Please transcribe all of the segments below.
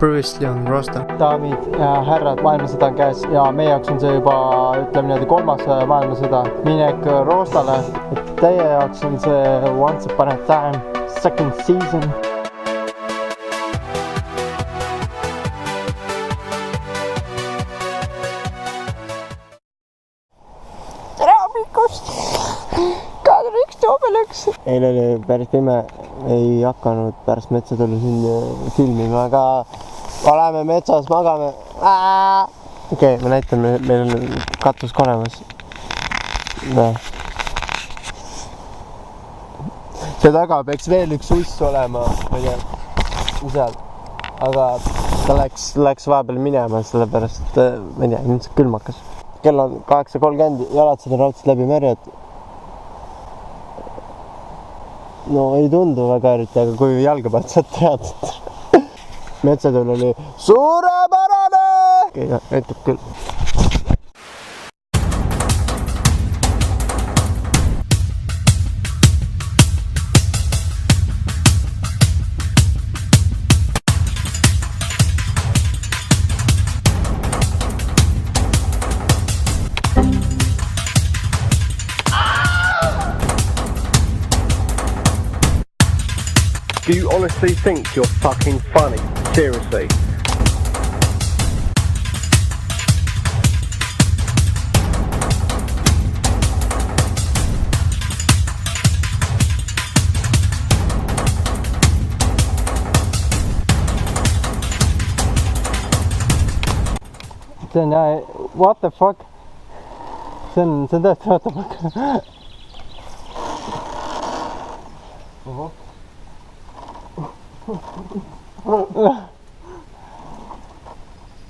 Previously on Rosta. Daamid ja härrad, maailmasõda on käes ja meie jaoks on see juba, ütleme niimoodi, 3. maailmasõda. Minek Rostale, et teie jaoks on see Once Upon a Time second season. Tere hommikust! Kadri 1 . Eile oli päris pime, ei hakanud pärast metsa tulla siin filmima, aga oleme metsas, magame. Okei, ma näitan, meil on katus olemas. See taga peaks veel üks uss olema, ma ei tea, seal. Aga ta läks vahepeal minema, sellepärast, ma ei tea, ilmselt külmakas. Kell on 8:30, jalad seda raudselt läbi märjad. No ei tundu väga eriti, aga kui jalga pealt saad teada. Metsatööl oli suurepärane! Okei, näitab küll. Do you honestly think you're fucking funny? Seriously? See on jah, what the fuck? See on tõesti what the fuck.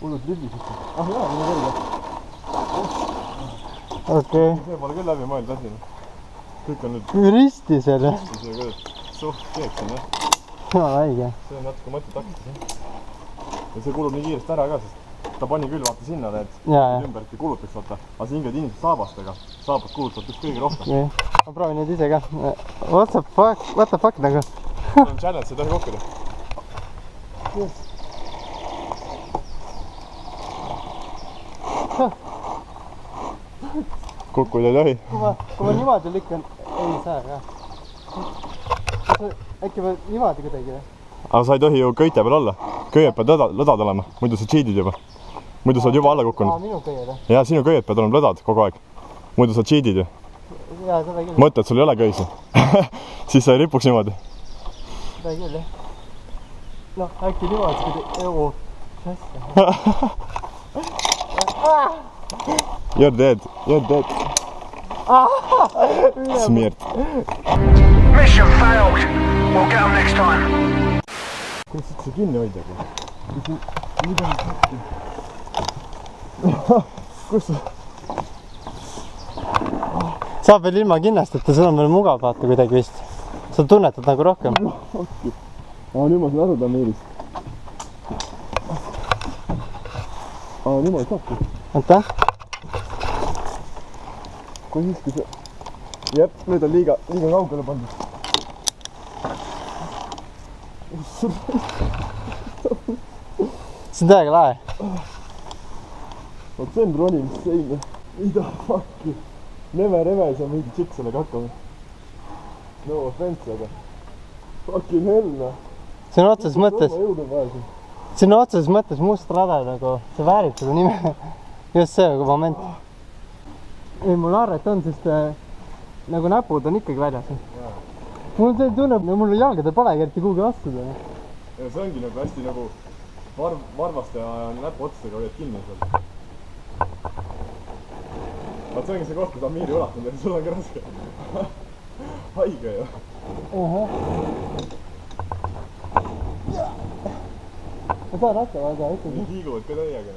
Hullud rübised. Jaa, minu kõrge. Okei. See pole küll läbi mõelda asi. Kõik on nüüd risti seal, jah? risti see küll. Suht keeks on, jah. No, väige. See on natuke mõtted takistas, jah. Ja see kulub nii kiiresti ära ka, sest ta pani küll vaata sinna need ümberki kulutaks, vaata. Aga see hinged inimesed saabastega. Saabast kulutavad just kõige rohkem. Ma proovin nüüd ise ka. What the fuck nagu? See on challenge, see ei tohi kokkuda. Kukkuda ei tohi. Kui ma niimoodi lükkan, ei saa ka. Äkki ma niimoodi kuidagi või? Aga sa ei tohi ju köite peal olla. Köied pead lõdad olema, muidu sa cheatid juba. Muidu sa oled juba alla kukkunud. Minu köied või? Jaa, sinu köied pead olema lõdad kogu aeg. Muidu sa cheatid ju. Jaa, seda küll. Mõtle, et sul ei ole köisi. Siis sa ei ripuks niimoodi. Seda küll, jah. No, äkki niimoodi kuidagi... You're dead. Смерть. Mission failed. We'll get them next time. Kuidas siit see kinni hoidagi? Mida on kätti? Kus sa? Saab veel ilma kinnastata, sul on veel mugav vaata kuidagi vist. Sa tunnetad nagu rohkem. Nüüd ma saan aru ta meelist. Niimoodi saabki. Oota? Kui siiski see... Jep, nüüd on liiga kaugele pandud. See on täiega lahe. Vot see on ronimisseine. Mida fucki? Never ei saa mingi tšikk sellega hakkama. No offense, aga... Fucking hell, noh. See on otseses mõttes must rada nagu, see väärib seda nime. Just see moment. Ei, mul arret on, sest nagu näpud on ikkagi väljas. Mul see tunneb, mul jalgadel polegi eriti kuhugi astuda. Ja see ongi nagu hästi nagu varvaste ja näpu otstega hoiad kinni seal. Vaat see ongi see koht, kus on miiri ulatanud ja sul on ka raske. Haige ju. Ma saan ratta, aga ikkagi. Nii liiguvad ka täiega.